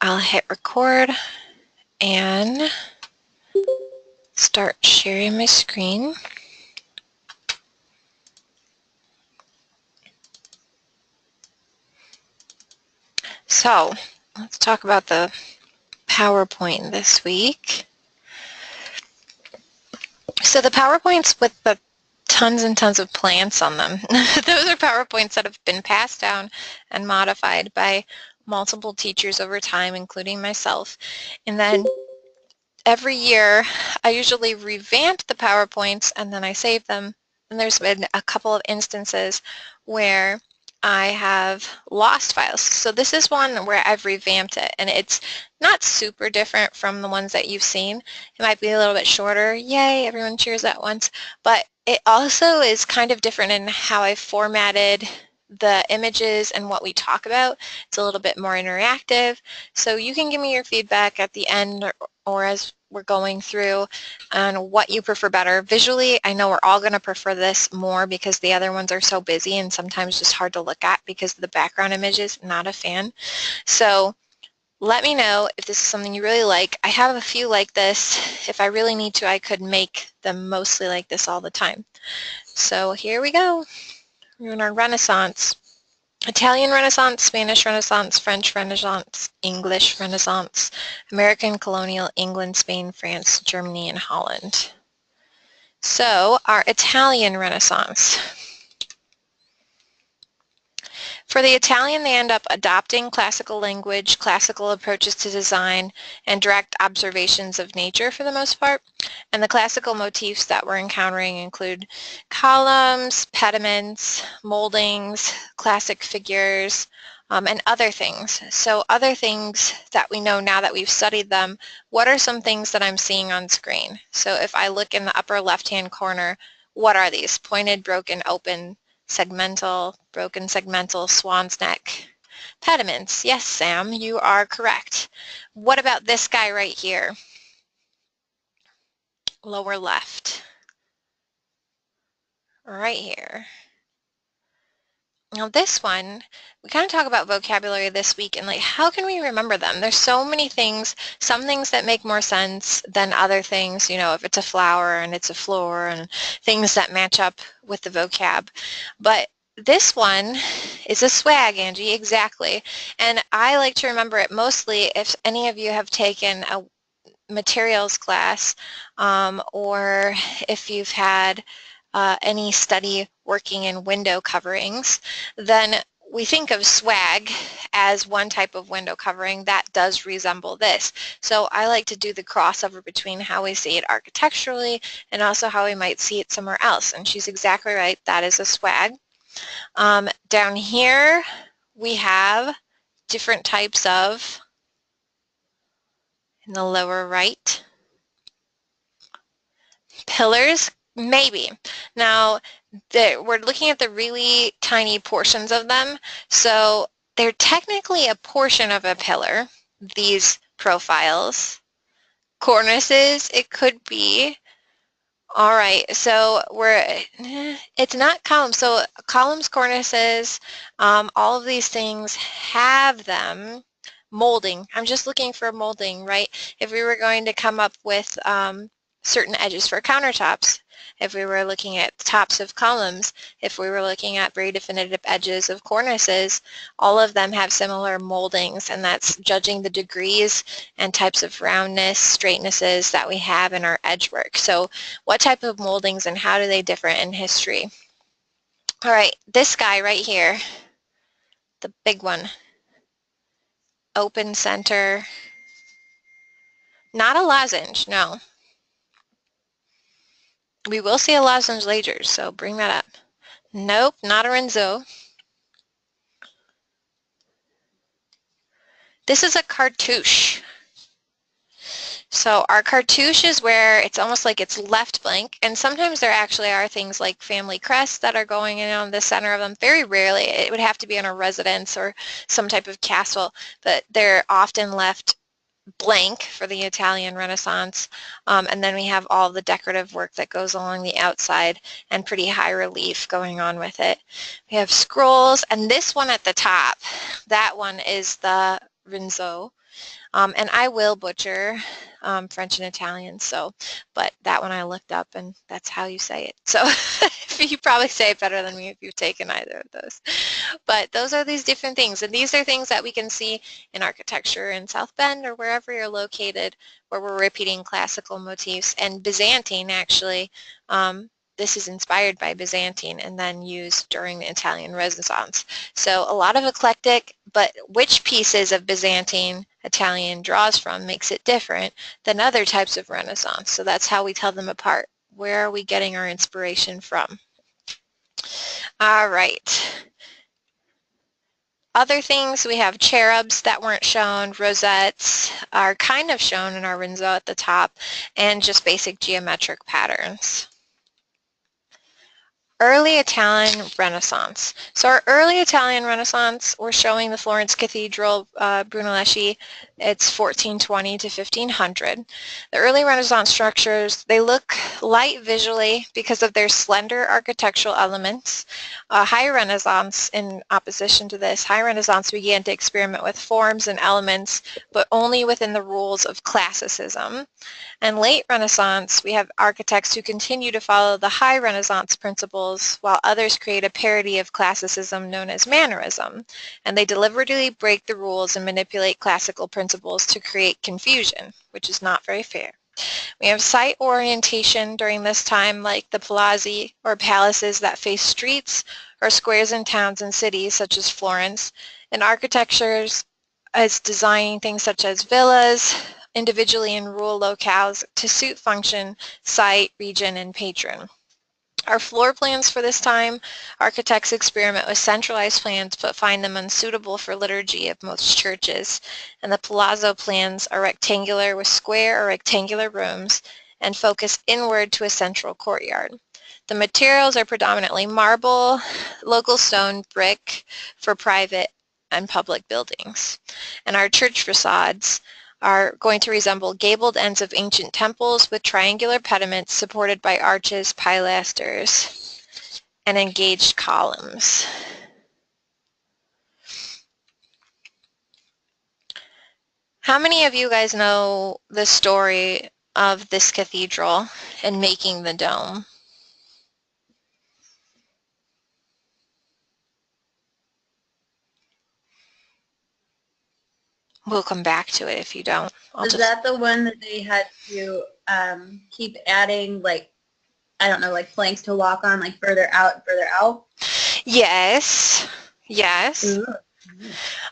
I'll hit record and start sharing my screen. So let's talk about the PowerPoint this week. So the PowerPoints with the tons and tons of plants on them, those are PowerPoints that have been passed down and modified by multiple teachers over time, including myself. And then every year I usually revamp the PowerPoints and then I save them. And there's been a couple of instances where I have lost files. So this is one where I've revamped it, and it's not super different from the ones that you've seen. It might be a little bit shorter. Yay, everyone cheers at once. But it also is kind of different in how I formatted the images and what we talk about. It's a little bit more interactive. So you can give me your feedback at the end or as we're going through on what you prefer better. Visually, I know we're all going to prefer this more because the other ones are so busy and sometimes just hard to look at because of the background images. Not a fan. So let me know if this is something you really like. I have a few like this. If I really need to, I could make them mostly like this all the time. So here we go. We're in our Renaissance. Italian Renaissance, Spanish Renaissance, French Renaissance, English Renaissance, American Colonial, England, Spain, France, Germany, and Holland. So our Italian Renaissance. For the Italian, they end up adopting classical language, classical approaches to design, and direct observations of nature for the most part. And the classical motifs that we're encountering include columns, pediments, moldings, classic figures, and other things. So other things that we know now that we've studied them, what are some things that I'm seeing on screen? So if I look in the upper left-hand corner, what are these? Pointed, broken, open, segmental, broken segmental, swan's neck, pediments. Yes, Sam, you are correct. What about this guy right here? Lower left. Right here. Now this one, we kind of talk about vocabulary this week and like how can we remember them? There's so many things, some things that make more sense than other things, you know, if it's a flower and it's a floor and things that match up with the vocab. But this one is a swag, Angie, exactly. And I like to remember it mostly if any of you have taken a materials class or if you've had any study working in window coverings, then we think of swag as one type of window covering that does resemble this. So I like to do the crossover between how we see it architecturally and also how we might see it somewhere else. And she's exactly right, that is a swag. Down here we have different types of, in the lower right, pillars, maybe. Now, we're looking at the really tiny portions of them, so they're technically a portion of a pillar, these profiles. Cornices, it could be. All right, so it's not columns. So columns, cornices, all of these things have them. Molding, I'm just looking for molding, right? If we were going to come up with certain edges for countertops, if we were looking at tops of columns, if we were looking at very definitive edges of cornices, all of them have similar moldings, and that's judging the degrees and types of roundness, straightnesses that we have in our edge work. So what type of moldings and how do they differ in history? All right, this guy right here, the big one, open center, not a lozenge, no. We will see a lozenge later, so bring that up. Nope, not a Renzo. This is a cartouche. So our cartouche is where it's almost like it's left blank, and sometimes there actually are things like family crests that are going in on the center of them. Very rarely, it would have to be in a residence or some type of castle, but they're often left blank for the Italian Renaissance, and then we have all the decorative work that goes along the outside and pretty high relief going on with it. We have scrolls, and this one at the top, that one is the Rinzot. And I will butcher French and Italian, but that one I looked up and that's how you say it. So you probably say it better than me if you've taken either of those. But those are these different things, and these are things that we can see in architecture in South Bend or wherever you're located where we're repeating classical motifs. And Byzantine, actually, this is inspired by Byzantine and then used during the Italian Renaissance. So a lot of eclectic, but which pieces of Byzantine Italian draws from makes it different than other types of Renaissance. So that's how we tell them apart. Where are we getting our inspiration from? All right. Other things, we have cherubs that weren't shown, rosettes are kind of shown in our Rinzot at the top, and just basic geometric patterns. Early Italian Renaissance. So our early Italian Renaissance, we're showing the Florence Cathedral, Brunelleschi. It's 1420 to 1500. The early Renaissance structures, they look light visually because of their slender architectural elements. High Renaissance, in opposition to this, High Renaissance began to experiment with forms and elements, but only within the rules of classicism. And late Renaissance, we have architects who continue to follow the High Renaissance principles, while others create a parody of classicism known as mannerism, and they deliberately break the rules and manipulate classical principles to create confusion, which is not very fair. We have site orientation during this time, like the palazzi or palaces that face streets or squares in towns and cities such as Florence, and architectures as designing things such as villas, individually in rural locales to suit function, site, region, and patron. Our floor plans for this time, architects experiment with centralized plans but find them unsuitable for liturgy of most churches. And the palazzo plans are rectangular with square or rectangular rooms and focus inward to a central courtyard. The materials are predominantly marble, local stone, brick for private and public buildings. And our church facades are going to resemble gabled ends of ancient temples with triangular pediments supported by arches, pilasters, and engaged columns. How many of you guys know the story of this cathedral and making the dome? We'll come back to it if you don't. Is that the one that they had to keep adding, like, I don't know, like planks to walk on, like further out and further out? Yes, yes. Ooh.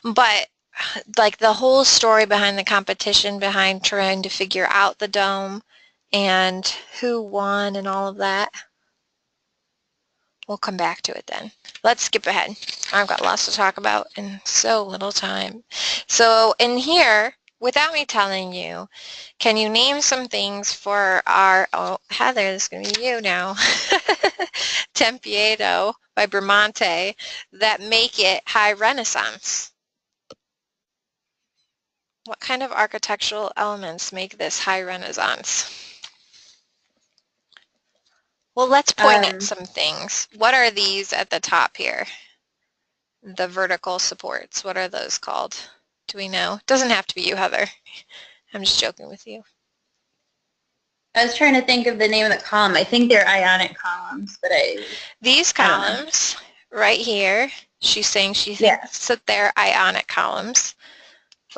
But like the whole story behind the competition, behind trying to figure out the dome and who won and all of that, we'll come back to it then. Let's skip ahead. I've got lots to talk about in so little time. So in here, without me telling you, can you name some things for our, oh, Heather, this is going to be you now, Tempietto by Bramante, that make it High Renaissance? What kind of architectural elements make this High Renaissance? Well, let's point at some things. What are these at the top here? The vertical supports. What are those called? Do we know? Doesn't have to be you, Heather. I'm just joking with you. I was trying to think of the name of the column. I think they're ionic columns, but These columns right here, she's saying she thinks that they're ionic columns.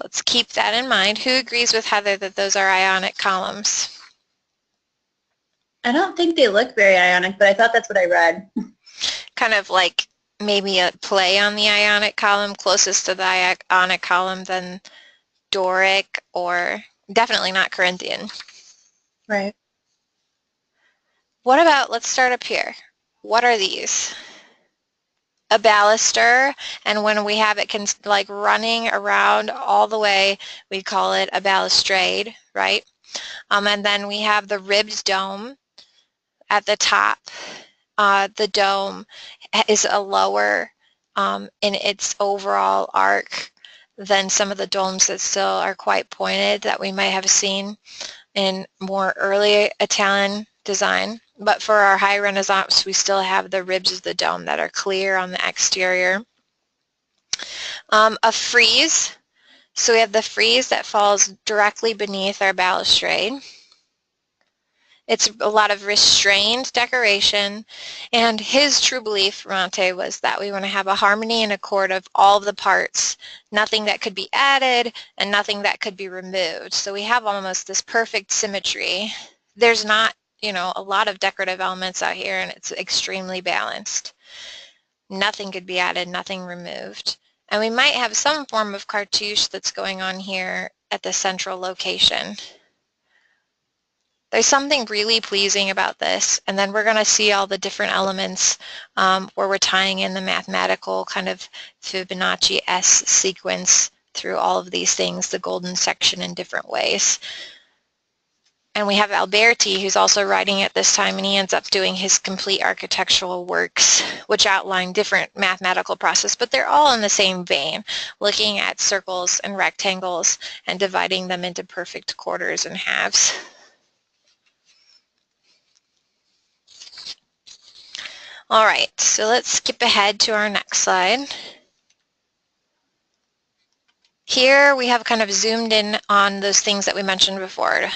Let's keep that in mind. Who agrees with Heather that those are ionic columns? I don't think they look very ionic, but I thought that's what I read. Kind of like maybe a play on the ionic column, closest to the ionic column than Doric, or definitely not Corinthian. Right. What about, let's start up here. What are these? A baluster, and when we have it like running around all the way, we call it a balustrade, right? And then we have the ribbed dome at the top. The dome is a lower in its overall arc than some of the domes that still are quite pointed that we might have seen in more early Italian design. But for our High Renaissance, we still have the ribs of the dome that are clear on the exterior. A frieze. So we have the frieze that falls directly beneath our balustrade. It's a lot of restrained decoration, and his true belief, Bronte, was that we want to have a harmony and accord of all of the parts, nothing that could be added and nothing that could be removed. So we have almost this perfect symmetry. There's not, you know, a lot of decorative elements out here, and it's extremely balanced. Nothing could be added, nothing removed. And we might have some form of cartouche that's going on here at the central location. There's something really pleasing about this, and then we're going to see all the different elements where we're tying in the mathematical kind of Fibonacci-esque sequence through all of these things, the golden section in different ways. And we have Alberti, who's also writing at this time, and he ends up doing his complete architectural works, which outline different mathematical process, but they're all in the same vein, looking at circles and rectangles and dividing them into perfect quarters and halves. All right, so let's skip ahead to our next slide. Here we have kind of zoomed in on those things that we mentioned before.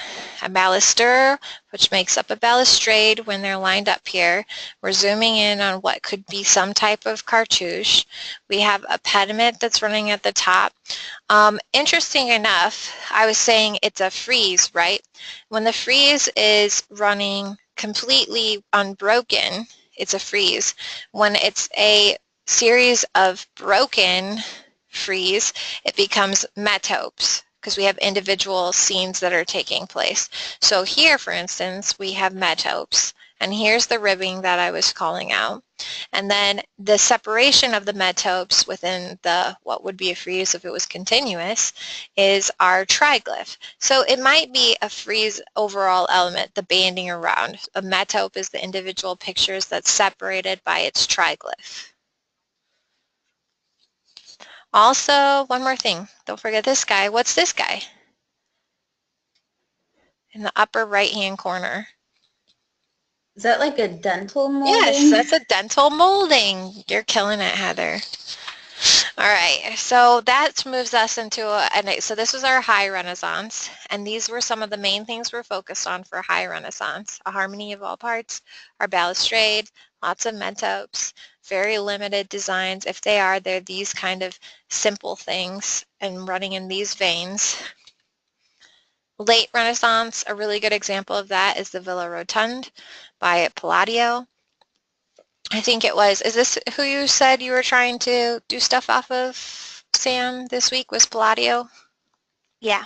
A baluster, which makes up a balustrade when they're lined up here. We're zooming in on what could be some type of cartouche. We have a pediment that's running at the top. Interesting enough, I was saying it's a frieze, right? When the frieze is running completely unbroken, it's a frieze. When it's a series of broken frieze, it becomes metopes because we have individual scenes that are taking place. So here, for instance, we have metopes, and here's the ribbing that I was calling out. And then the separation of the metopes within the what would be a frieze if it was continuous is our triglyph. So it might be a frieze overall element, the banding around. A metope is the individual pictures that's separated by its triglyph. Also, one more thing. Don't forget this guy. What's this guy? In the upper right-hand corner. Is that like a dental molding? Yes, that's a dental molding. You're killing it, Heather. All right, so that moves us into so this was our High Renaissance, and these were some of the main things we're focused on for High Renaissance. A harmony of all parts, our balustrade, lots of metopes, very limited designs. If they are, they're these kind of simple things and running in these veins. Late Renaissance, a really good example of that is the Villa Rotonde by Palladio. I think it was, is this who you said you were trying to do stuff off of, Sam, this week was Palladio? Yeah.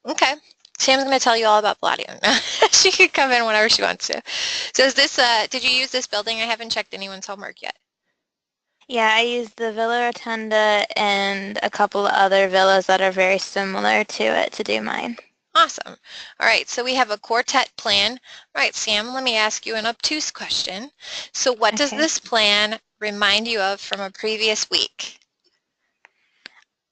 Okay. Sam's going to tell you all about Palladio. She can come in whenever she wants to. So is this, did you use this building? I haven't checked anyone's homework yet. Yeah, I used the Villa Rotunda and a couple of other villas that are very similar to it to do mine. Awesome. All right, so we have a quartet plan. All right, Sam, let me ask you an obtuse question. So what does this plan remind you of from a previous week?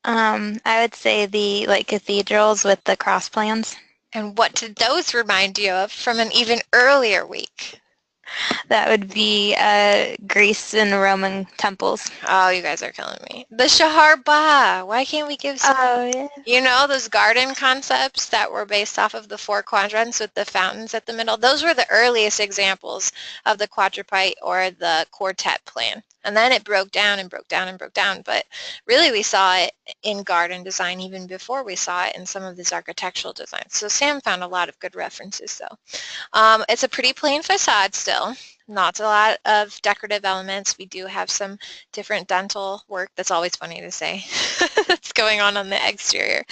I would say the cathedrals with the cross plans. And what did those remind you of from an even earlier week? That would be Greece and Roman temples. Oh, you guys are killing me. The Shahar-Bah. Why can't we give some? Oh, yeah. You know, those garden concepts that were based off of the 4 quadrants with the fountains at the middle? Those were the earliest examples of the quadrupite or the quartet plan. And then it broke down and broke down and broke down. But really, we saw it in garden design even before we saw it in some of these architectural designs. So Sam found a lot of good references, though. It's a pretty plain facade still. Not a lot of decorative elements. We do have some different dental work. That's always funny to say. That's going on the exterior.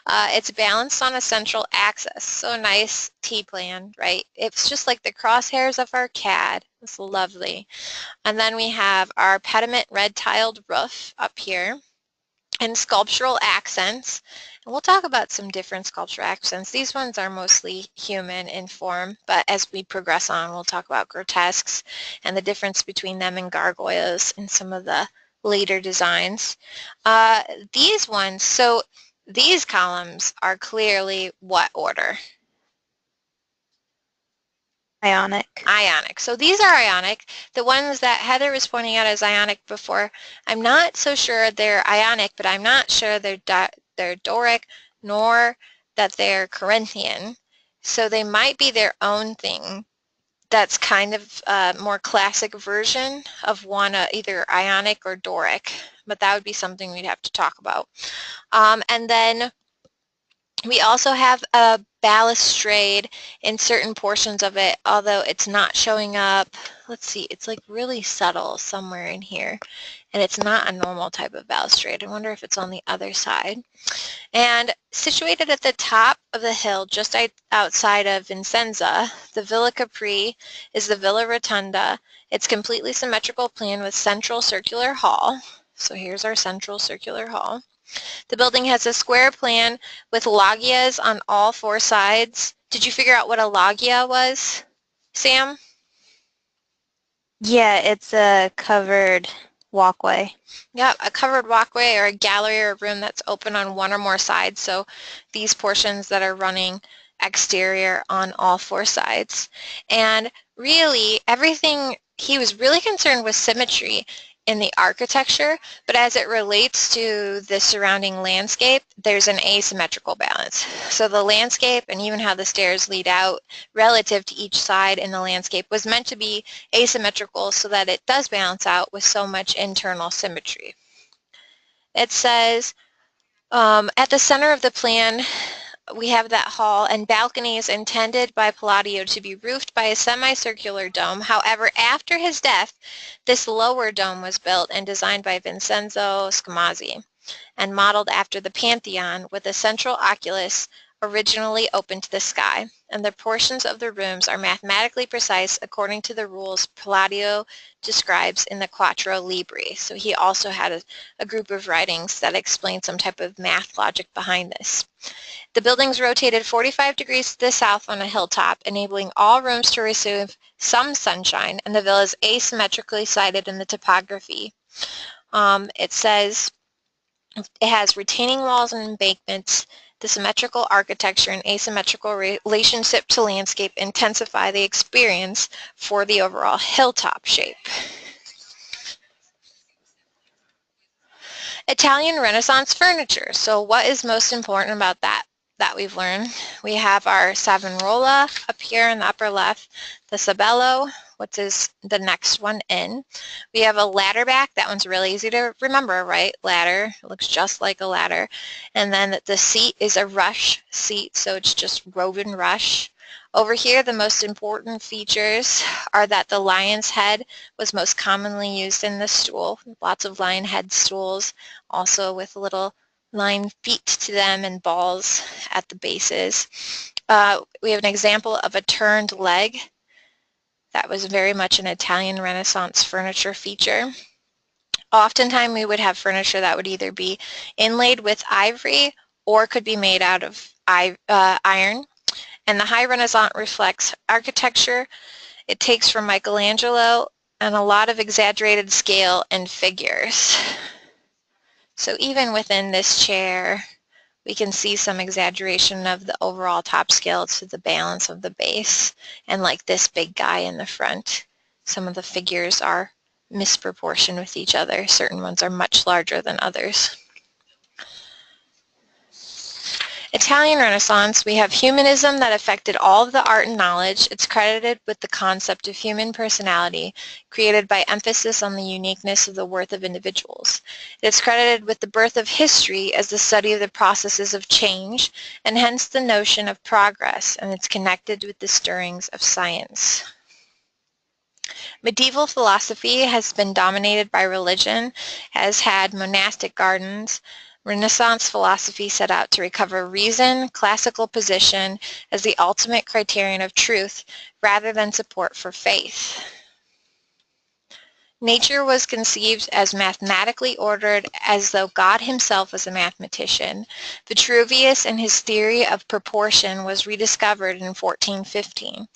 It's balanced on a central axis. So nice T-plan, right? It's just like the crosshairs of our CAD. It's lovely. And then we have our pediment red tiled roof up here and sculptural accents. And we'll talk about some different sculptural accents. These ones are mostly human in form, but as we progress on, we'll talk about grotesques and the difference between them and gargoyles in some of the later designs. These ones, so these columns are clearly what order? Ionic. Ionic. So these are ionic. The ones that Heather was pointing out as ionic before, I'm not so sure they're ionic, but I'm not sure they're they're Doric, nor that they're Corinthian. So they might be their own thing. That's kind of a more classic version of one, either Ionic or Doric, but that would be something we'd have to talk about. And then we also have a balustrade in certain portions of it, although it's not showing up. Let's see, it's like really subtle somewhere in here, and it's not a normal type of balustrade. I wonder if it's on the other side. And situated at the top of the hill, just outside of Vincenza, the Villa Capri is the Villa Rotunda. It's completely symmetrical plan with central circular hall. So here's our central circular hall. The building has a square plan with loggias on all four sides. Did you figure out what a loggia was, Sam? Yeah, it's a covered walkway. Yep, a covered walkway or a gallery or a room that's open on one or more sides. So these portions that are running exterior on all four sides. And really everything, he was really concerned with symmetry in the architecture, but as it relates to the surrounding landscape, there's an asymmetrical balance. So the landscape and even how the stairs lead out relative to each side in the landscape was meant to be asymmetrical so that it does balance out with so much internal symmetry. It says at the center of the plan, we have that hall and balconies intended by Palladio to be roofed by a semicircular dome. However, after his death, this lower dome was built and designed by Vincenzo Scamozzi and modeled after the Pantheon with a central oculus originally open to the sky, and the portions of the rooms are mathematically precise according to the rules Palladio describes in the Quattro Libri. So he also had a group of writings that explain some type of math logic behind this. The building's rotated 45 degrees to the south on a hilltop, enabling all rooms to receive some sunshine, and the villa is asymmetrically sited in the topography. It says it has retaining walls and embankments. The symmetrical architecture and asymmetrical relationship to landscape intensify the experience for the overall hilltop shape. Italian Renaissance furniture. So what is most important about that we've learned? We have our Savonarola up here in the upper left, the Sabello, which is the next one in. We have a ladder back. That one's really easy to remember, right? Ladder. It looks just like a ladder. And then the seat is a rush seat, so it's just woven rush. Over here, the most important features are that the lion's head was most commonly used in the stool. Lots of lion head stools, also with little lion feet to them and balls at the bases. We have an example of a turned leg. That was very much an Italian Renaissance furniture feature. Oftentimes we would have furniture that would either be inlaid with ivory or could be made out of iron. And the High Renaissance reflects architecture. It takes from Michelangelo and a lot of exaggerated scale and figures. So even within this chair, we can see some exaggeration of the overall top scale to the balance of the base. And like this big guy in the front, some of the figures are misproportioned with each other. Certain ones are much larger than others. Italian Renaissance, we have humanism that affected all of the art and knowledge. It's credited with the concept of human personality, created by emphasis on the uniqueness of the worth of individuals. It's credited with the birth of history as the study of the processes of change, and hence the notion of progress, and it's connected with the stirrings of science. Medieval philosophy has been dominated by religion, has had monastic gardens. Renaissance philosophy set out to recover reason, classical position as the ultimate criterion of truth rather than support for faith. Nature was conceived as mathematically ordered as though God himself was a mathematician. Vitruvius and his theory of proportion was rediscovered in 1415.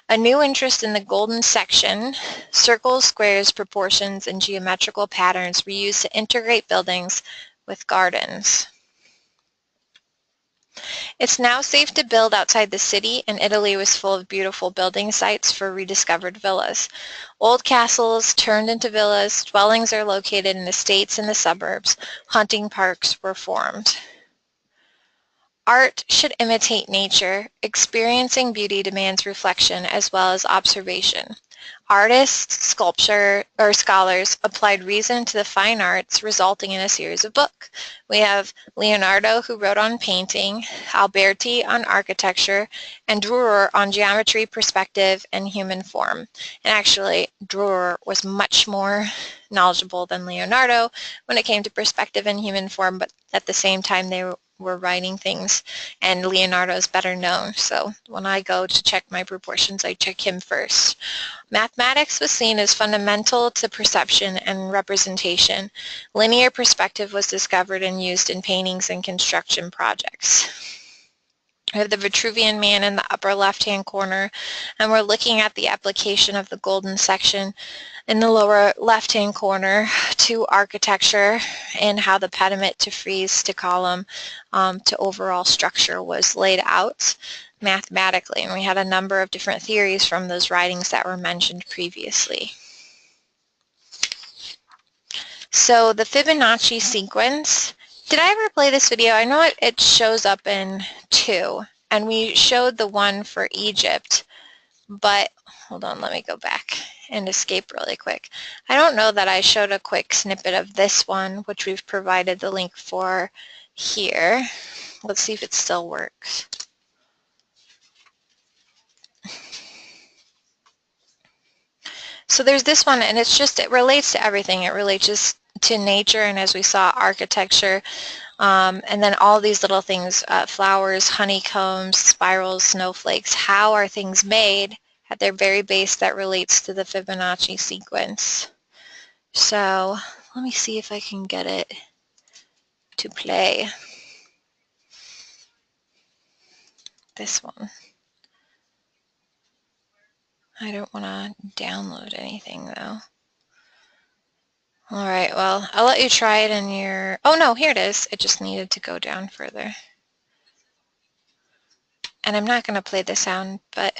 A new interest in the golden section, circles, squares, proportions, and geometrical patterns were used to integrate buildings with gardens. It's now safe to build outside the city, and Italy was full of beautiful building sites for rediscovered villas. Old castles turned into villas, dwellings are located in estates in the suburbs, hunting parks were formed. Art should imitate nature. Experiencing beauty demands reflection as well as observation. Artists, scholars applied reason to the fine arts, resulting in a series of books. We have Leonardo, who wrote on painting, Alberti on architecture, and Dürer on geometry, perspective, and human form. And actually, Dürer was much more knowledgeable than Leonardo when it came to perspective and human form, but at the same time they were writing things, and Leonardo is better known. So when I go to check my proportions, I check him first. Mathematics was seen as fundamental to perception and representation. Linear perspective was discovered and used in paintings and construction projects. We have the Vitruvian Man in the upper left-hand corner, and we're looking at the application of the golden section in the lower left-hand corner to architecture and how the pediment to frieze to column to overall structure was laid out mathematically. And we had a number of different theories from those writings that were mentioned previously. So the Fibonacci sequence, did I ever play this video? I know it shows up in 2, and we showed the one for Egypt, but hold on, let me go back and escape really quick. I don't know that I showed a quick snippet of this one, which we've provided the link for here. Let's see if it still works. So there's this one, and it relates to everything. It relates to nature, and as we saw, architecture, and then all these little things, flowers, honeycombs, spirals, snowflakes. How are things made at their very base that relates to the Fibonacci sequence? So let me see if I can get it to play. This one. I don't want to download anything though. All right, well, I'll let you try it in your, oh no, here it is. It just needed to go down further. And I'm not going to play the sound, but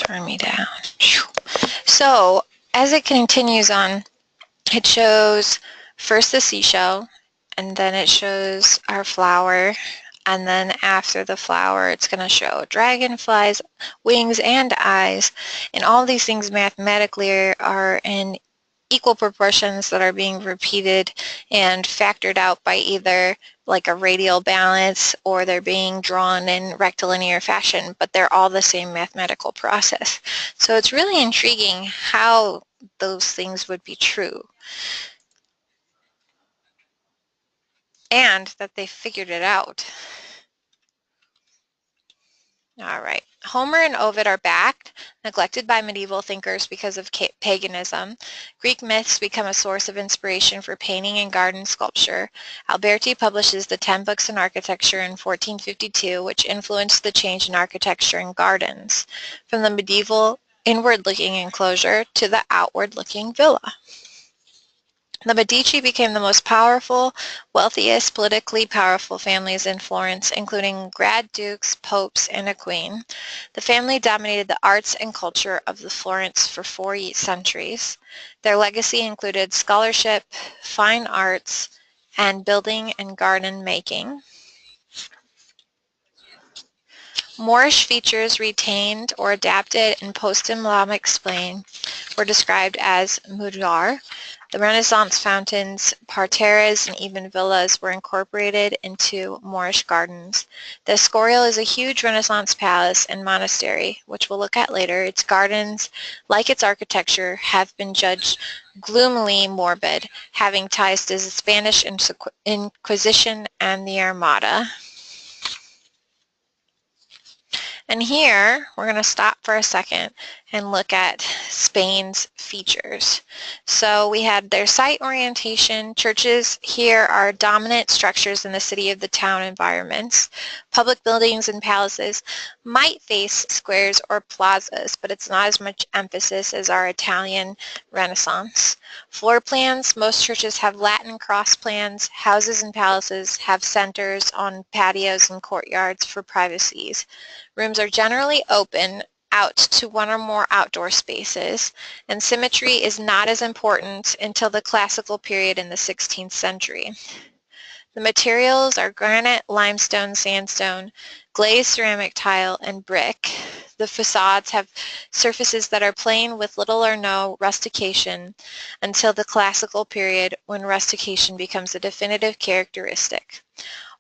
turn me down. So as it continues on, it shows first the seashell, and then it shows our flower, and then after the flower it's going to show dragonflies, wings and eyes, and all these things mathematically are in equal proportions that are being repeated and factored out by either like a radial balance or they're being drawn in rectilinear fashion, but they're all the same mathematical process. So it's really intriguing how those things would be true and that they figured it out. All right. Homer and Ovid are back, neglected by medieval thinkers because of paganism. Greek myths become a source of inspiration for painting and garden sculpture. Alberti publishes the 10 Books in Architecture in 1452, which influenced the change in architecture and gardens, from the medieval inward-looking enclosure to the outward-looking villa. The Medici became the most powerful, wealthiest, politically powerful families in Florence, including Grand Dukes, popes, and a queen. The family dominated the arts and culture of the Florence for 4 centuries. Their legacy included scholarship, fine arts, and building and garden making. Moorish features retained or adapted in post-Islamic Spain were described as mudar. The Renaissance fountains, parterres, and even villas were incorporated into Moorish gardens. The Escorial is a huge Renaissance palace and monastery, which we'll look at later. Its gardens, like its architecture, have been judged gloomily morbid, having ties to the Spanish Inquisition and the Armada. And here, we're going to stop for a second and look at Spain's features. So we had their site orientation. Churches here are dominant structures in the city of the town environments. Public buildings and palaces might face squares or plazas, but it's not as much emphasis as our Italian Renaissance. Floor plans, most churches have Latin cross plans. Houses and palaces have centers on patios and courtyards for privacies. Rooms are generally open out to one or more outdoor spaces, and symmetry is not as important until the classical period in the 16th century. The materials are granite, limestone, sandstone, glazed ceramic tile, and brick. The facades have surfaces that are plain with little or no rustication until the classical period when rustication becomes a definitive characteristic.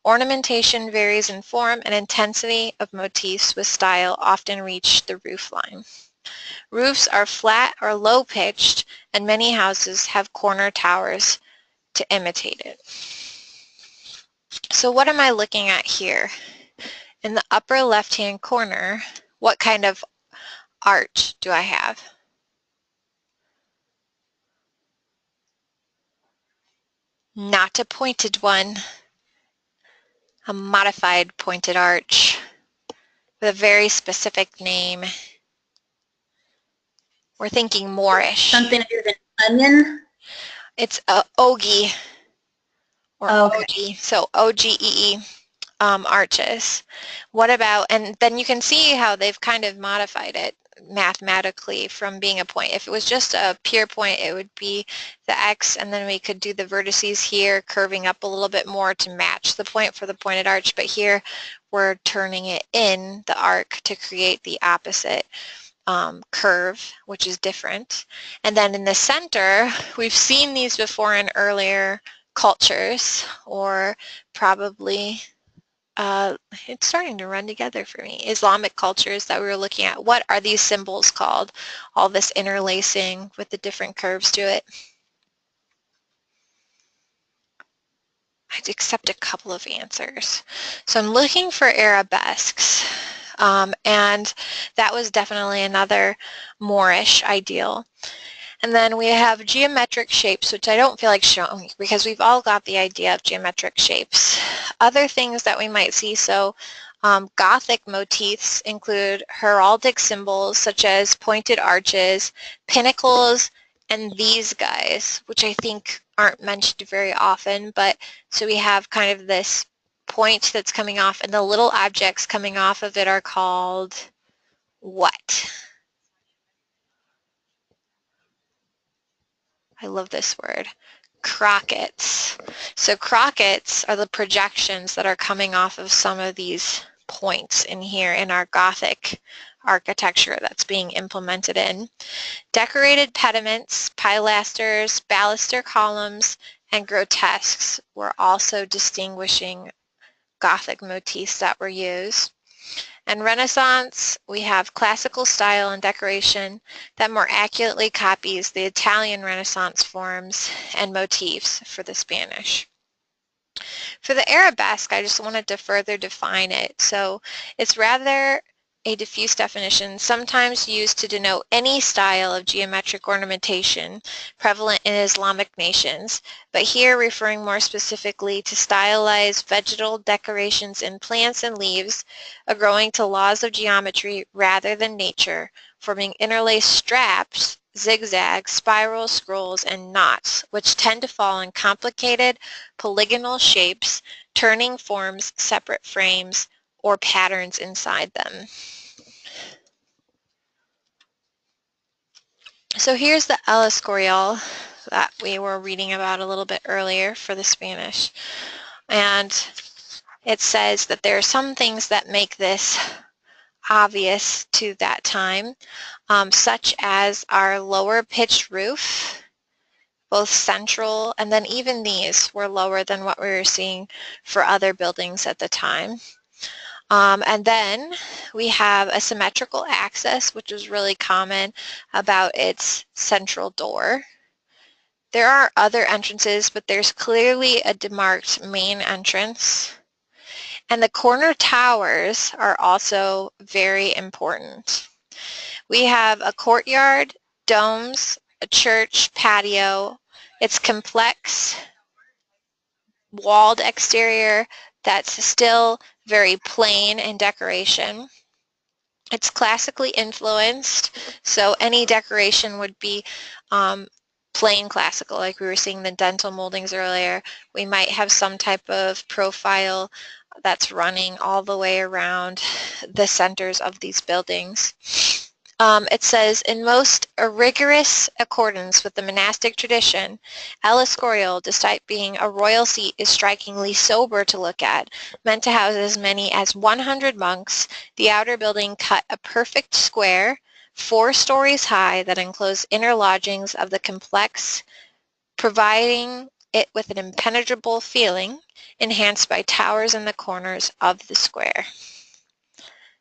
Ornamentation varies in form and intensity of motifs with style often reach the roof line. Roofs are flat or low-pitched, and many houses have corner towers to imitate it. So what am I looking at here? In the upper left-hand corner, what kind of arch do I have? Not a pointed one. A modified pointed arch with a very specific name. We're thinking Moorish. Something to do with an onion? It's ogee or Okay. ogee, so O-G-E-E arches. What about, and then you can see how they've kind of modified it mathematically from being a point. If it was just a pure point, it would be the X, and then we could do the vertices here curving up a little bit more to match the point for the pointed arch, but here we're turning it in the arc to create the opposite curve, which is different. And then in the center, we've seen these before in earlier cultures, or probably it's starting to run together for me. Islamic cultures that we were looking at. What are these symbols called? All this interlacing with the different curves to it. I'd accept a couple of answers. So I'm looking for arabesques. And that was definitely another Moorish ideal. And then we have geometric shapes, which I don't feel like showing because we've all got the idea of geometric shapes. Other things that we might see, so Gothic motifs include heraldic symbols such as pointed arches, pinnacles, and these guys, which I think aren't mentioned very often, but so we have kind of this point that's coming off, and the little objects coming off of it are called what? I love this word. Crockets. So crockets are the projections that are coming off of some of these points in here in our Gothic architecture that's being implemented in. Decorated pediments, pilasters, baluster columns, and grotesques were also distinguishing Gothic motifs that were used. And Renaissance, we have classical style and decoration that more accurately copies the Italian Renaissance forms and motifs for the Spanish. For the arabesque, I just wanted to further define it. So it's rather a diffuse definition, sometimes used to denote any style of geometric ornamentation prevalent in Islamic nations, but here referring more specifically to stylized vegetal decorations in plants and leaves, growing to laws of geometry rather than nature, forming interlaced straps zigzags, spirals, scrolls, and knots, which tend to fall in complicated polygonal shapes, turning forms, separate frames, or patterns inside them. So here's the El Escorial that we were reading about a little bit earlier for the Spanish. And it says that there are some things that make this obvious to that time, such as our lower pitched roof, both central, and then even these were lower than what we were seeing for other buildings at the time. And then we have a symmetrical axis, which is really common about its central door. There are other entrances, but there's clearly a demarked main entrance. And the corner towers are also very important. We have a courtyard, domes, a church, patio. It's complex, walled exterior that's still very plain in decoration. It's classically influenced, so any decoration would be plain classical, like we were seeing the dental moldings earlier. We might have some type of profile that's running all the way around the centers of these buildings. It says, in most rigorous accordance with the monastic tradition, El Escorial, despite being a royal seat, is strikingly sober to look at, meant to house as many as 100 monks. The outer building cut a perfect square, 4 stories high, that enclosed inner lodgings of the complex, providing it with an impenetrable feeling, enhanced by towers in the corners of the square.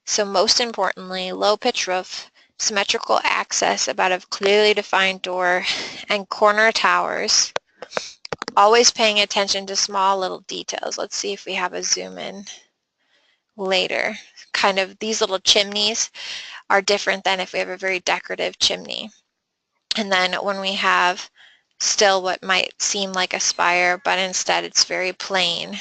So most importantly, low pitch roof, symmetrical access about a clearly defined door, and corner towers, always paying attention to small little details. Let's see if we have a zoom in later. Kind of these little chimneys are different than if we have a very decorative chimney. And then when we have still what might seem like a spire, but instead it's very plain,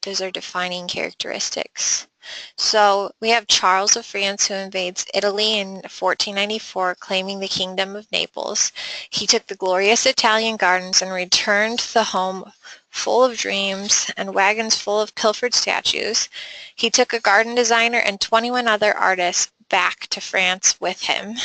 those are defining characteristics. So we have Charles of France, who invades Italy in 1494, claiming the kingdom of Naples. He took the glorious Italian gardens and returned the home full of dreams and wagons full of pilfered statues. He took a garden designer and 21 other artists back to France with him.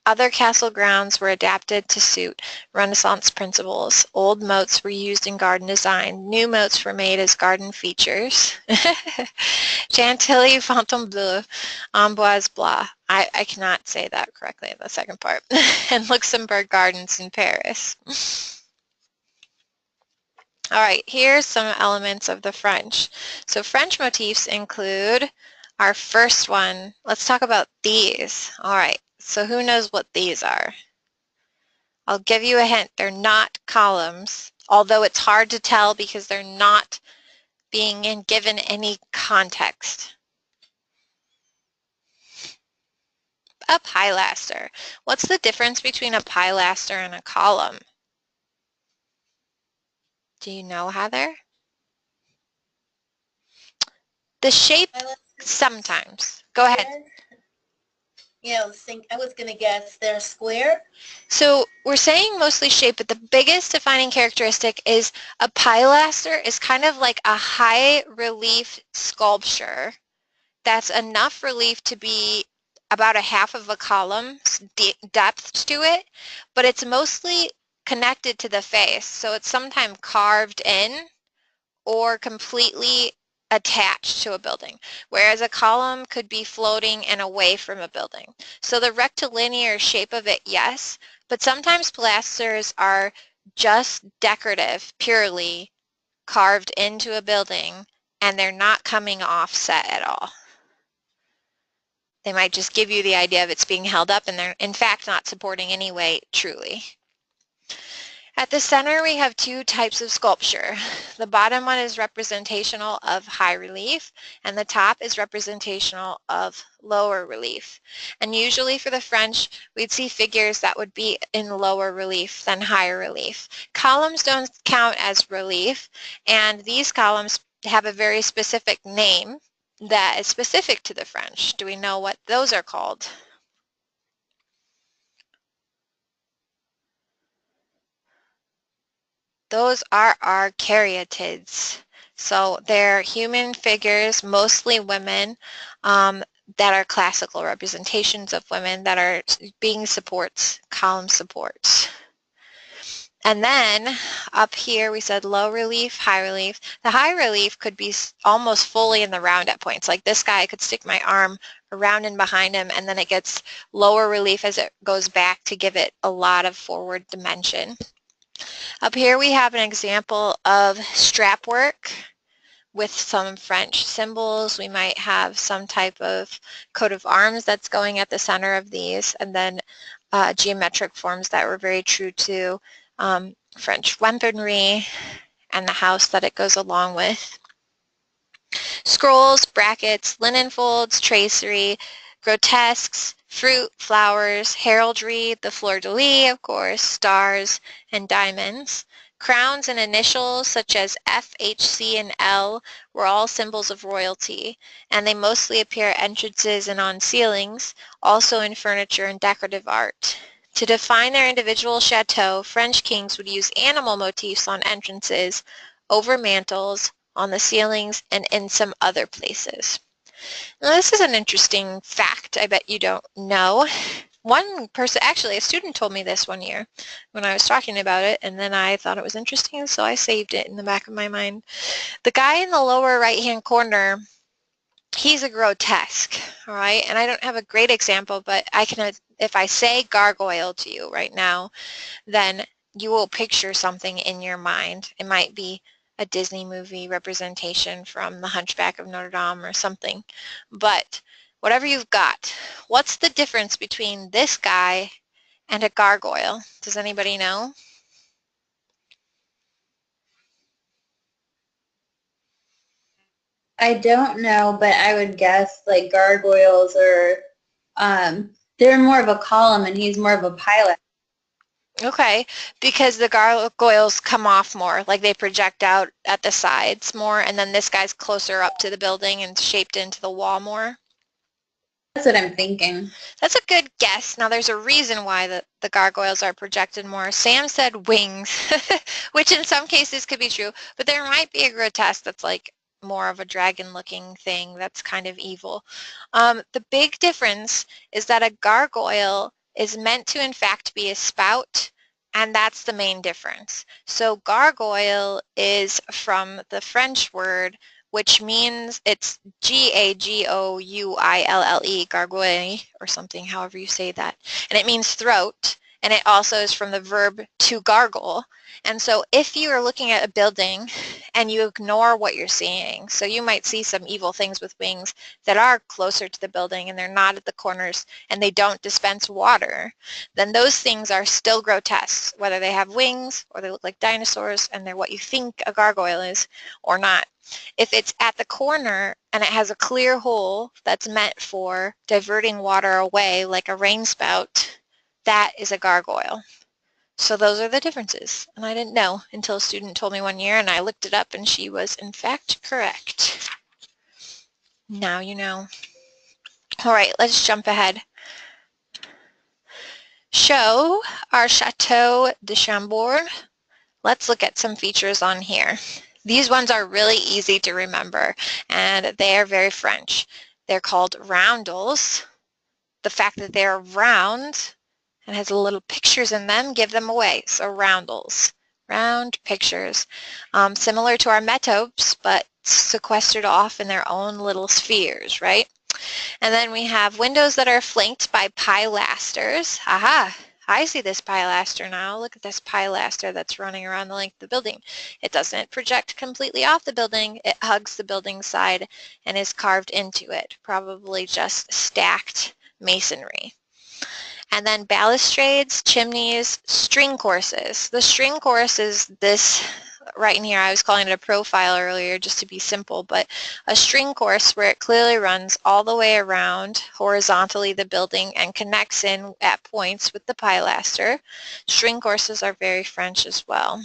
Other castle grounds were adapted to suit Renaissance principles. Old moats were used in garden design. New moats were made as garden features. Chantilly, Fontainebleau, Amboise Blanc. I cannot say that correctly, the second part. And Luxembourg Gardens in Paris. All right, here's some elements of the French. So French motifs include our first one. Let's talk about these. All right. So who knows what these are? I'll give you a hint. They're not columns, although it's hard to tell because they're not being given any context. A pilaster. What's the difference between a pilaster and a column? Do you know, Heather? The shape, sometimes. Go ahead. Yeah, I was going to guess they're square. So we're saying mostly shape, but the biggest defining characteristic is a pilaster is kind of like a high relief sculpture that's enough relief to be about a half of a column's depth to it, but it's mostly connected to the face. So it's sometimes carved in or completely attached to a building, whereas a column could be floating and away from a building. So the rectilinear shape of it, yes, but sometimes pilasters are just decorative, purely carved into a building, and they're not coming offset at all. They might just give you the idea of it's being held up, and they're in fact not supporting any weight, truly. At the center, we have 2 types of sculpture. The bottom one is representational of high relief, and the top is representational of lower relief. And usually for the French, we'd see figures that would be in lower relief than higher relief. Columns don't count as relief, and these columns have a very specific name that is specific to the French. Do we know what those are called? those are our caryatids. So they're human figures, mostly women, that are classical representations of women that are being supports, column supports. And then up here we said low relief, high relief. The high relief could be almost fully in the round at points. Like this guy, I could stick my arm around and behind him, and then it gets lower relief as it goes back to give it a lot of forward dimension. Up here we have an example of strap work with some French symbols. We might have some type of coat of arms that's going at the center of these, and then geometric forms that were very true to French weaponry and the house that it goes along with. Scrolls, brackets, linen folds, tracery, grotesques, fruit, flowers, heraldry, the fleur-de-lis, of course, stars, and diamonds. Crowns and initials such as F, H, C, and L were all symbols of royalty, and they mostly appear at entrances and on ceilings, also in furniture and decorative art. To define their individual chateau, French kings would use animal motifs on entrances, over mantels, on the ceilings, and in some other places. Now, this is an interesting fact I bet you don't know. One person, actually a student told me this one year when I was talking about it, and then I thought it was interesting, so I saved it in the back of my mind. The guy in the lower right-hand corner, he's a grotesque, all right? And I don't have a great example, but I can, if I say gargoyle to you right now, then you will picture something in your mind. It might be a Disney movie representation from The Hunchback of Notre Dame or something. But whatever you've got, what's the difference between this guy and a gargoyle? Does anybody know? I don't know, but I would guess like gargoyles are, they're more of a column and he's more of a pilot. Okay, because the gargoyles come off more, like they project out at the sides more, and then this guy's closer up to the building and shaped into the wall more. That's what I'm thinking. That's a good guess. Now there's a reason why the gargoyles are projected more. Sam said wings, which in some cases could be true, but there might be a grotesque that's like more of a dragon looking thing that's kind of evil. The big difference is that a gargoyle is meant to in fact be a spout, and that's the main difference. So gargoyle is from the French word, which means it's G-A-G-O-U-I-L-L-E, gargoyle, or something, however you say that. And it means throat, and it also is from the verb to gargle. And so if you are looking at a building and you ignore what you're seeing, so you might see some evil things with wings that are closer to the building and they're not at the corners and they don't dispense water, then those things are still grotesque, whether they have wings or they look like dinosaurs and they're what you think a gargoyle is or not. If it's at the corner and it has a clear hole that's meant for diverting water away like a rain spout, that is a gargoyle. So those are the differences. And I didn't know until a student told me one year, and I looked it up and she was in fact correct. Now you know. All right, let's jump ahead. Show our Chateau de Chambord. Let's look at some features on here. These ones are really easy to remember, and they are very French. They're called roundels. The fact that they're round and has little pictures in them give them away. So roundels, round pictures, similar to our metopes, but sequestered off in their own little spheres, right? And then we have windows that are flanked by pilasters. Aha! I see this pilaster now. Look at this pilaster that's running around the length of the building. It doesn't project completely off the building. It hugs the building side and is carved into it, probably just stacked masonry. And then balustrades, chimneys, string courses. The string course is this right in here. I was calling it a profile earlier just to be simple, but a string course where it clearly runs all the way around horizontally the building and connects in at points with the pilaster. String courses are very French as well.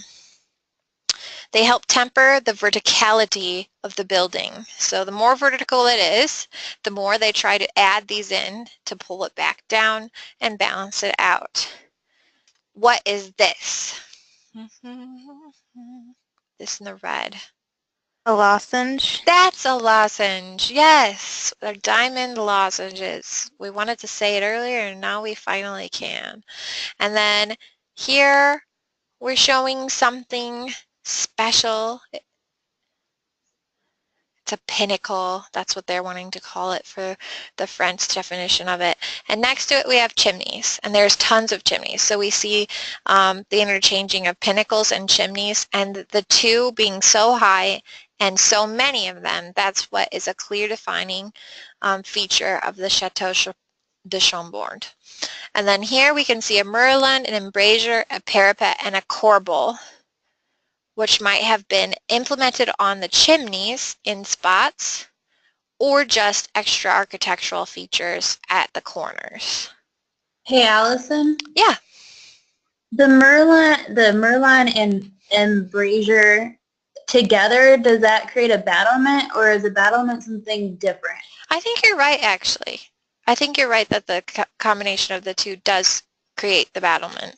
They help temper the verticality of the building. So the more vertical it is, the more they try to add these in to pull it back down and balance it out. What is this? This in the red. A lozenge. That's a lozenge. Yes, they're diamond lozenges. We wanted to say it earlier and now we finally can. And then here we're showing something special. It's a pinnacle. That's what they're wanting to call it for the French definition of it. And next to it we have chimneys, and there's tons of chimneys. So we see the interchanging of pinnacles and chimneys, and the two being so high and so many of them, that's what is a clear defining feature of the Chateau de Chambord. And then here we can see a merlon, an embrasure, a parapet, and a corbel, which might have been implemented on the chimneys in spots or just extra architectural features at the corners. Hey, Allison. Yeah. The merlon and embrasure together, does that create a battlement, or is a battlement something different? I think you're right, actually. I think you're right that the combination of the two does create the battlement.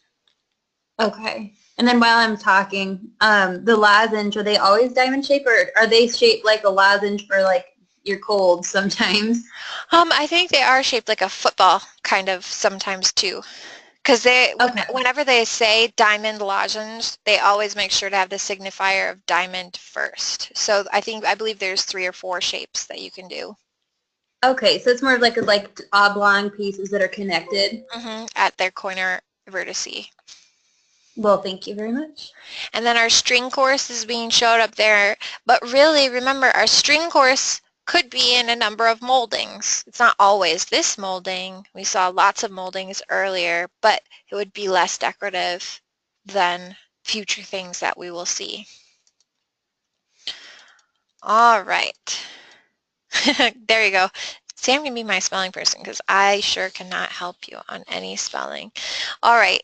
Okay. And then while I'm talking, the lozenge, are they always diamond shaped, or are they shaped like a lozenge for like your cold sometimes? I think they are shaped like a football kind of sometimes too. Because whenever they say diamond lozenge, they always make sure to have the signifier of diamond first. So I believe there's 3 or 4 shapes that you can do. Okay, so it's more of like oblong pieces that are connected. At their corner vertice. Well, thank you very much. And then our string course is being showed up there. But really, remember, our string course could be in a number of moldings. It's not always this molding. We saw lots of moldings earlier, but it would be less decorative than future things that we will see. All right. There you go. Sam can be my spelling person because I sure cannot help you on any spelling. All right.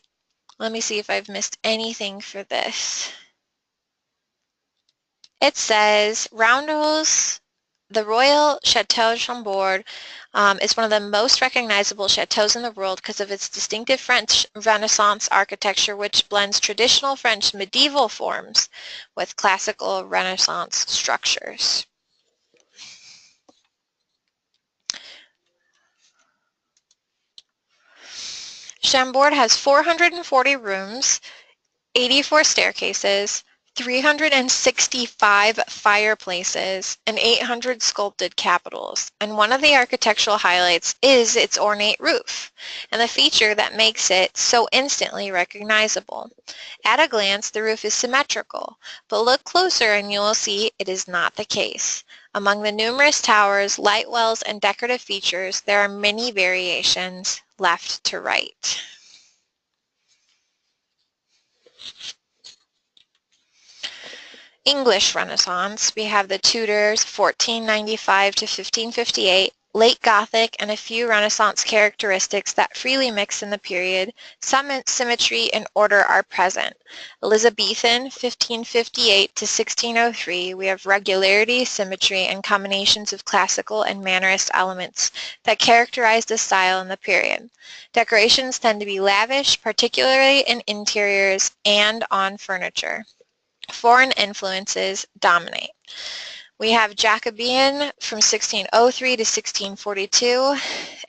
Let me see if I've missed anything for this. It says Roundels, the Royal Chateau Chambord is one of the most recognizable chateaus in the world because of its distinctive French Renaissance architecture, which blends traditional French medieval forms with classical Renaissance structures. Chambord has 440 rooms, 84 staircases, 365 fireplaces, and 800 sculpted capitals. And one of the architectural highlights is its ornate roof, and the feature that makes it so instantly recognizable. At a glance, the roof is symmetrical, but look closer and you will see it is not the case. Among the numerous towers, light wells, and decorative features, there are many variations left to right. English Renaissance, we have the Tudors, 1495 to 1558, late Gothic, and a few Renaissance characteristics that freely mix in the period. Some symmetry and order are present. Elizabethan, 1558 to 1603, we have regularity, symmetry, and combinations of classical and Mannerist elements that characterize the style in the period. Decorations tend to be lavish, particularly in interiors and on furniture. Foreign influences dominate. We have Jacobean from 1603 to 1642.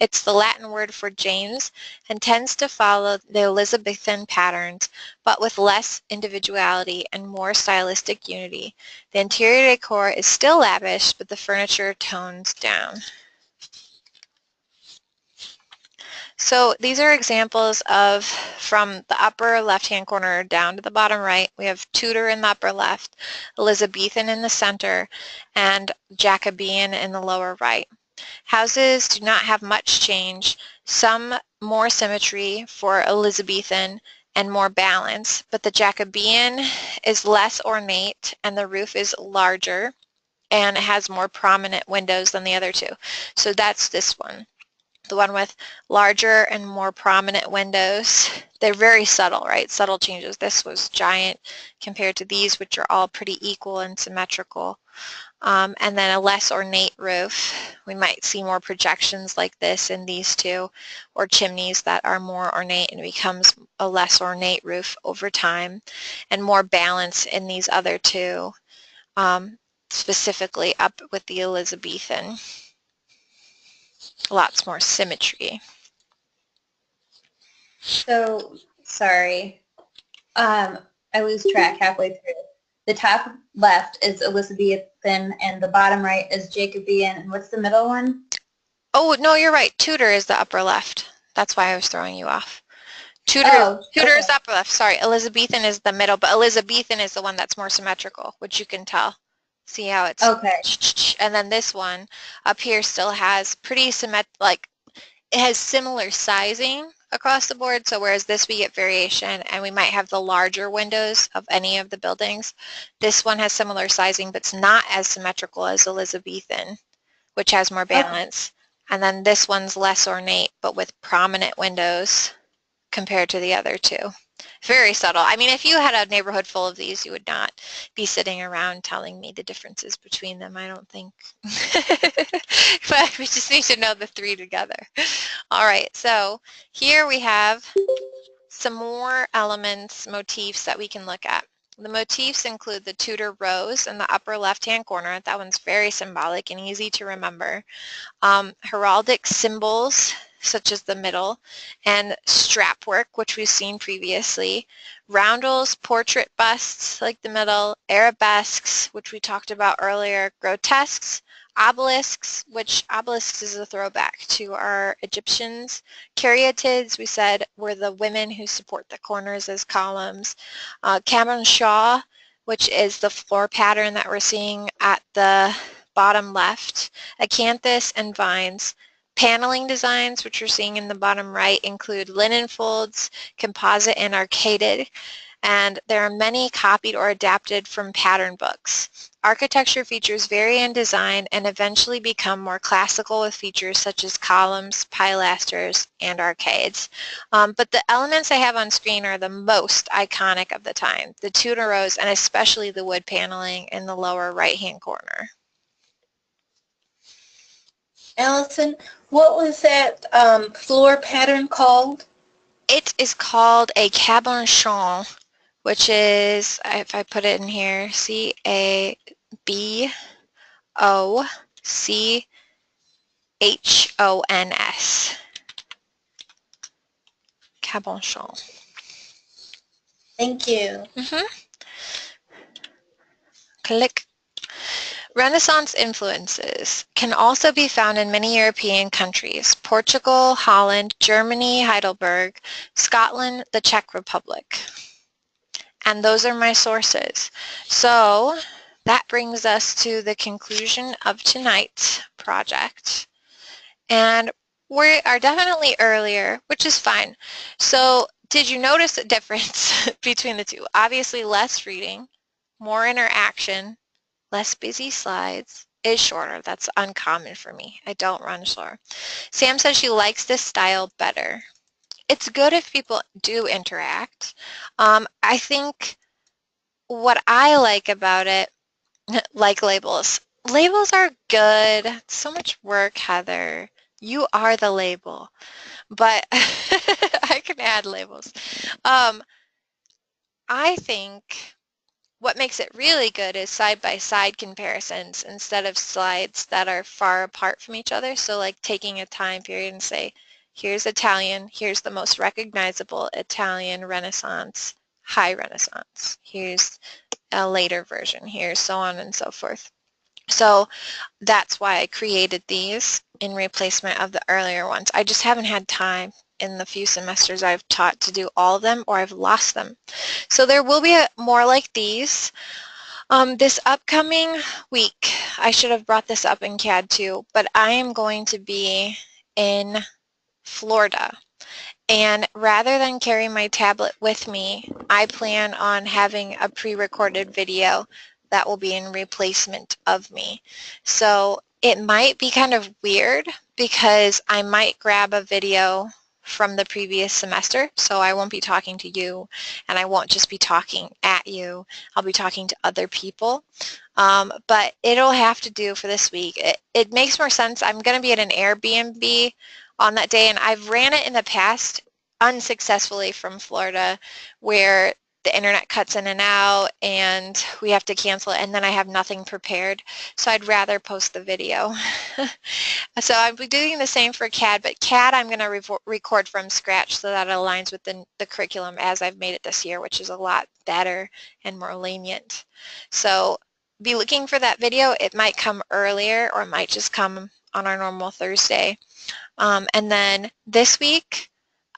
It's the Latin word for James and tends to follow the Elizabethan patterns, but with less individuality and more stylistic unity. The interior decor is still lavish, but the furniture tones down. So these are examples of, from the upper left-hand corner down to the bottom right, we have Tudor in the upper left, Elizabethan in the center, and Jacobean in the lower right. Houses do not have much change, some more symmetry for Elizabethan and more balance, but the Jacobean is less ornate and the roof is larger and it has more prominent windows than the other two. So that's this one. the one with larger and more prominent windows. They're very subtle, right? Subtle changes. This was giant compared to these, which are all pretty equal and symmetrical. And then a less ornate roof. We might see more projections like this in these two, or chimneys that are more ornate and becomes a less ornate roof over time, and more balance in these other two, specifically up with the Elizabethan. Lots more symmetry. So, sorry. I lose track halfway through. The top left is Elizabethan and the bottom right is Jacobean. And what's the middle one? Oh, no, you're right. Tudor is the upper left. That's why I was throwing you off. Tudor is the upper left. Sorry, Elizabethan is the middle, but Elizabethan is the one that's more symmetrical, which you can tell. See how it's... Okay. And then this one up here still has pretty it has similar sizing across the board. So whereas this we get variation and we might have the larger windows of any of the buildings, this one has similar sizing but it's not as symmetrical as Elizabethan, which has more balance. And then this one's less ornate but with prominent windows compared to the other two. Very subtle. I mean, if you had a neighborhood full of these, you would not be sitting around telling me the differences between them, I don't think. But we just need to know the three together. All right, so here we have some more elements, motifs that we can look at. The motifs include the Tudor rose in the upper left-hand corner. That one's very symbolic and easy to remember. Heraldic symbols, such as the middle, and strap work, which we've seen previously, roundels, portrait busts like the middle, arabesques, which we talked about earlier, grotesques, obelisks, which obelisks is a throwback to our Egyptians, caryatids, we said, were the women who support the corners as columns, cabochons, which is the floor pattern that we're seeing at the bottom left, acanthus, and vines. Paneling designs, which we're seeing in the bottom right, include linen folds, composite, and arcaded, and there are many copied or adapted from pattern books. Architecture features vary in design and eventually become more classical with features such as columns, pilasters, and arcades. But the elements I have on screen are the most iconic of the time, the Tudor rose and especially the wood paneling in the lower right-hand corner. Allison, what was that floor pattern called? It is called a cabochon, which is, if I put it in here, C-A-B-O-C-H-O-N-S. Cabochon. Thank you. Click. Renaissance influences can also be found in many European countries: Portugal, Holland, Germany, Heidelberg, Scotland, the Czech Republic. And those are my sources. So that brings us to the conclusion of tonight's project. And we are definitely earlier, which is fine. So did you notice a difference between the two? Obviously less reading, more interaction, less busy slides, is shorter. That's uncommon for me. I don't run slower. Sam says she likes this style better. It's good if people do interact. I think what I like about it, like labels. Labels are good. It's so much work, Heather. You are the label. But I can add labels. I think what makes it really good is side-by-side comparisons instead of slides that are far apart from each other. So like taking a time period and say, here's Italian, here's the most recognizable Italian Renaissance, High Renaissance. Here's a later version here, so on and so forth. So that's why I created these in replacement of the earlier ones. I just haven't had time in the few semesters I've taught to do all of them, or I've lost them. So there will be more like these. This upcoming week, I should have brought this up in CAD too, but I am going to be in Florida. And rather than carry my tablet with me, I plan on having a pre-recorded video that will be in replacement of me. So it might be kind of weird because I might grab a video from the previous semester, so I won't be talking to you and I won't just be talking at you. I'll be talking to other people, but it'll have to do for this week. It makes more sense. I'm going to be at an Airbnb on that day, and I've ran it in the past unsuccessfully from Florida where the internet cuts in and out and we have to cancel it and then I have nothing prepared. So I'd rather post the video. So I'll be doing the same for CAD, but CAD I'm going to record from scratch so that it aligns with the curriculum as I've made it this year, which is a lot better and more lenient. So be looking for that video. It might come earlier or it might just come on our normal Thursday. And then this week,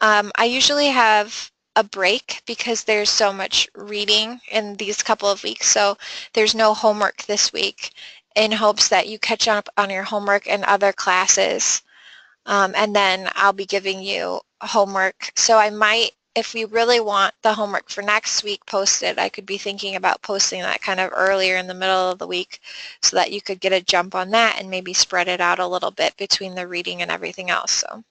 I usually have a break because there's so much reading in these couple of weeks, so there's no homework this week in hopes that you catch up on your homework and other classes, and then I'll be giving you homework. So I might, if we really want the homework for next week posted, I could be thinking about posting that kind of earlier in the middle of the week so that you could get a jump on that and maybe spread it out a little bit between the reading and everything else. So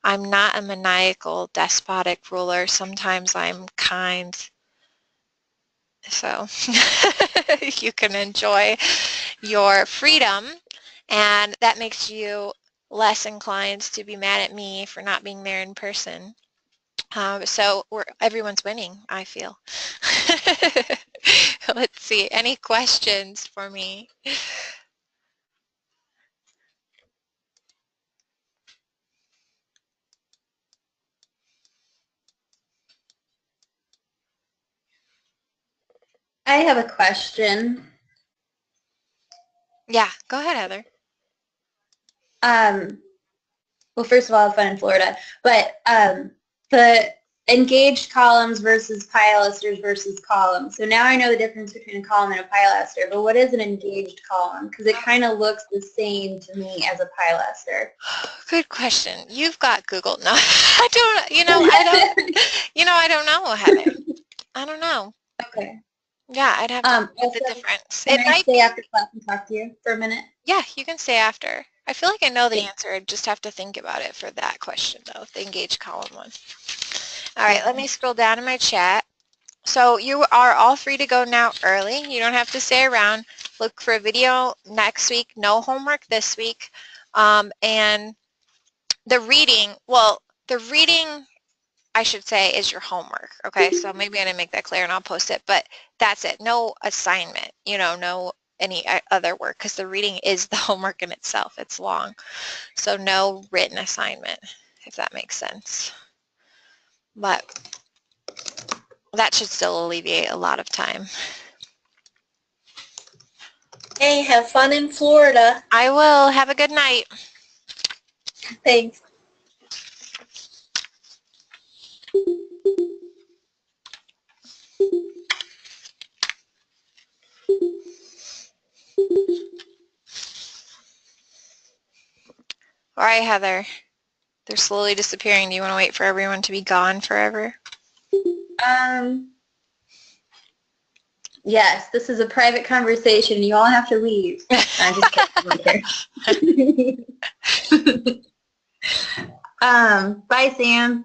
I'm not a maniacal, despotic ruler. Sometimes I'm kind. So you can enjoy your freedom, and that makes you less inclined to be mad at me for not being there in person. So everyone's winning, I feel. Let's see. Any questions for me? I have a question. Yeah, go ahead, Heather. Well, first of all, have fun in Florida, but the engaged columns versus pilasters versus columns. So now I know the difference between a column and a pilaster, but what is an engaged column? Because it kind of looks the same to me as a pilaster. Good question. You've got Google. No, I don't, I don't know, Heather. I don't know. Okay. Yeah, I'd have to know the Also, difference. Can It I might stay be, after class and talk to you for a minute? yeah, you can stay after. I feel like I know the Okay. answer. I just have to think about it for that question, though, the engaged column one. All right, let me scroll down in my chat. So you are all free to go now early. You don't have to stay around. Look for a video next week. No homework this week. And the reading, I should say, is your homework. Okay, so maybe I didn't make that clear and I'll post it, but that's it. No assignment, no any other work, because the reading is the homework in itself. It's long. So no written assignment, if that makes sense. But that should still alleviate a lot of time. Hey, have fun in Florida. I will. Have a good night. Thanks. All right, Heather. They're slowly disappearing. Do you want to wait for everyone to be gone forever? Yes, this is a private conversation. You all have to leave. I'm just kidding. Bye, Sam.